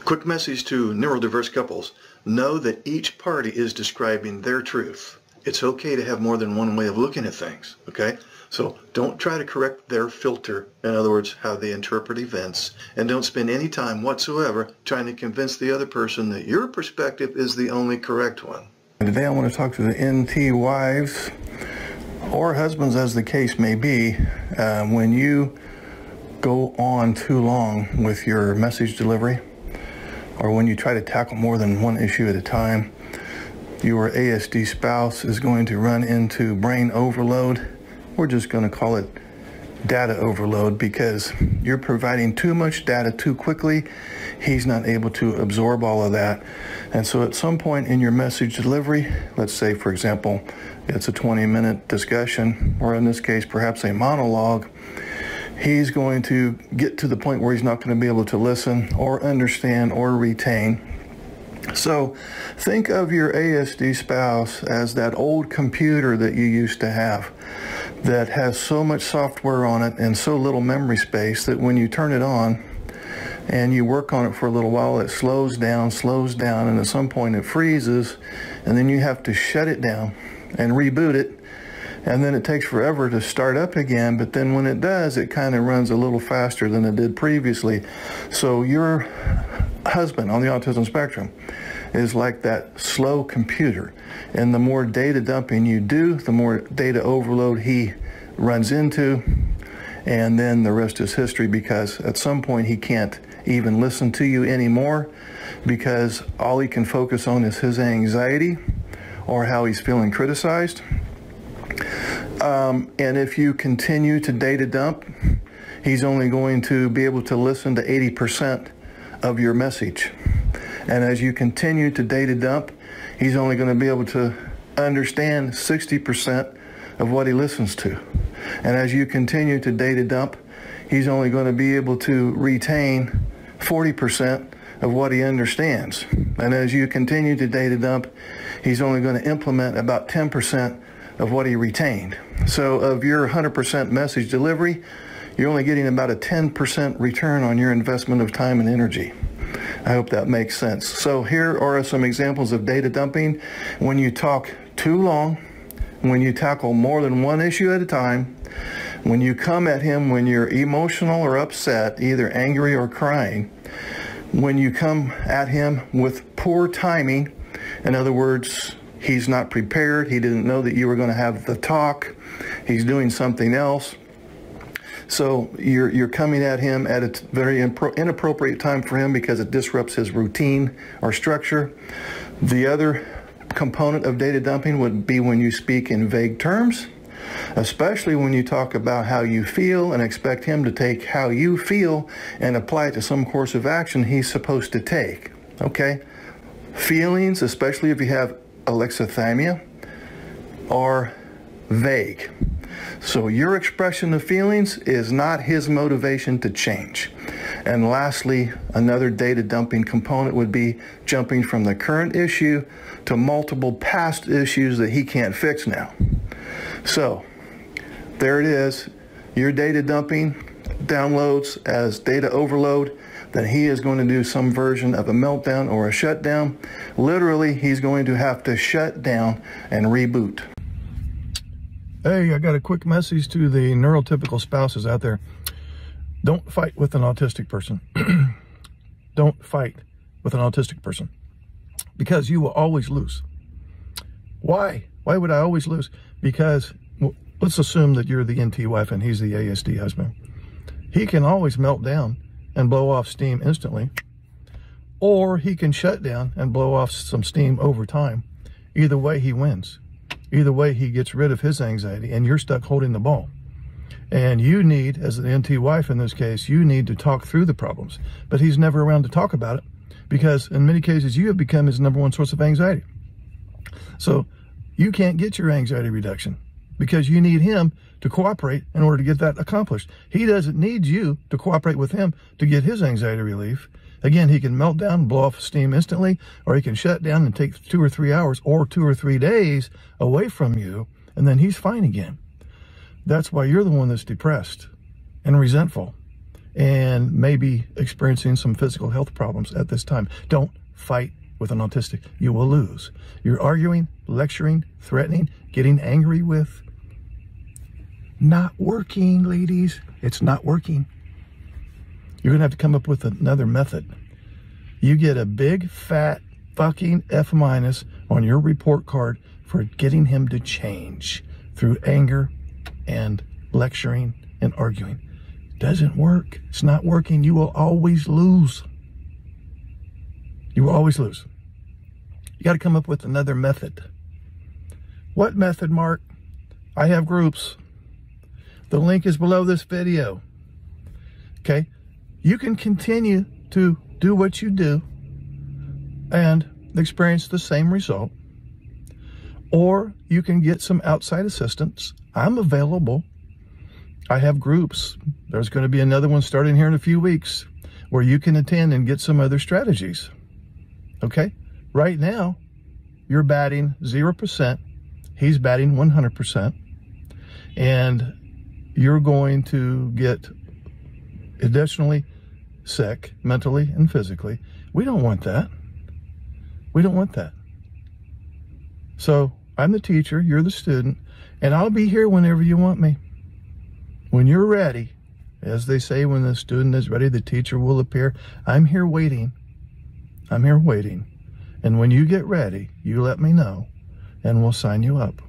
Quick message to neurodiverse couples. Know that each party is describing their truth. It's okay to have more than one way of looking at things, okay? So don't try to correct their filter, in other words, how they interpret events, and don't spend any time whatsoever trying to convince the other person that your perspective is the only correct one. Today I want to talk to the NT wives, or husbands as the case may be, when you go on too long with your message delivery, or when you try to tackle more than one issue at a time, your ASD spouse is going to run into brain overload. We're just going to call it data overload, because you're providing too much data too quickly. He's not able to absorb all of that. And so at some point in your message delivery, let's say, for example, it's a 20-minute discussion, or in this case, perhaps a monologue, he's going to get to the point where he's not going to be able to listen or understand or retain. So think of your ASD spouse as that old computer that you used to have that has so much software on it and so little memory space that when you turn it on and you work on it for a little while, it slows down, and at some point it freezes, and then you have to shut it down and reboot it. And then it takes forever to start up again, but then when it does, it kind of runs a little faster than it did previously. So your husband on the autism spectrum is like that slow computer. And the more data dumping you do, the more data overload he runs into. And then the rest is history, because at some point he can't even listen to you anymore, because all he can focus on is his anxiety or how he's feeling criticized. And if you continue to data dump, he's only going to be able to listen to 80% of your message. And as you continue to data dump, he's only going to be able to understand 60% of what he listens to. And as you continue to data dump, he's only going to be able to retain 40% of what he understands. And as you continue to data dump, he's only going to implement about 10% of what he retained. So of your 100% message delivery, you're only getting about a 10% return on your investment of time and energy. I hope that makes sense. So here are some examples of data dumping. When you talk too long, when you tackle more than one issue at a time, when you come at him when you're emotional or upset, either angry or crying, when you come at him with poor timing, in other words, he's not prepared, he didn't know that you were going to have the talk, he's doing something else. So you're coming at him at a very inappropriate time for him, because it disrupts his routine or structure. The other component of data dumping would be when you speak in vague terms, especially when you talk about how you feel and expect him to take how you feel and apply it to some course of action he's supposed to take. Okay? Feelings, especially if you have alexithymia, are vague. So your expression of feelings is not his motivation to change. And lastly, another data dumping component would be jumping from the current issue to multiple past issues that he can't fix now. So there it is. Your data dumping downloads as data overload. Then he is going to do some version of a meltdown or a shutdown. Literally, he's going to have to shut down and reboot. Hey, I got a quick message to the neurotypical spouses out there. Don't fight with an autistic person. Don't fight with an autistic person, because you will always lose. Why? Why would I always lose? Because, well, let's assume that you're the NT wife and he's the ASD husband. He can always melt down and blow off steam instantly, or he can shut down and blow off some steam over time. Either way, he wins. Either way, he gets rid of his anxiety, and you're stuck holding the ball. And you need, as the NT wife in this case, you need to talk through the problems. But he's never around to talk about it, because in many cases, you have become his number one source of anxiety. So you can't get your anxiety reduction, because you need him to cooperate in order to get that accomplished. He doesn't need you to cooperate with him to get his anxiety relief. Again, he can melt down and blow off steam instantly, or he can shut down and take 2 or 3 hours or 2 or 3 days away from you, and then he's fine again. That's why you're the one that's depressed and resentful and maybe experiencing some physical health problems at this time. Don't fight with an autistic. You will lose. You're arguing, lecturing, threatening, getting angry with. Not working, ladies. It's not working. You're going to have to come up with another method. You get a big, fat, fucking F- on your report card for getting him to change through anger and lecturing and arguing. Doesn't work. It's not working. You will always lose. You will always lose. You got to come up with another method. What method, Mark? I have groups. The link is below this video. Okay? You can continue to do what you do and experience the same result, or you can get some outside assistance. I'm available. I have groups. There's going to be another one starting here in a few weeks where you can attend and get some other strategies. Okay? Right now, you're batting 0%. He's batting 100%. And you're going to get additionally sick mentally and physically. We don't want that. We don't want that. So I'm the teacher, you're the student, and I'll be here whenever you want me. When you're ready, as they say, when the student is ready, the teacher will appear. I'm here waiting. I'm here waiting. And when you get ready, you let me know, and we'll sign you up.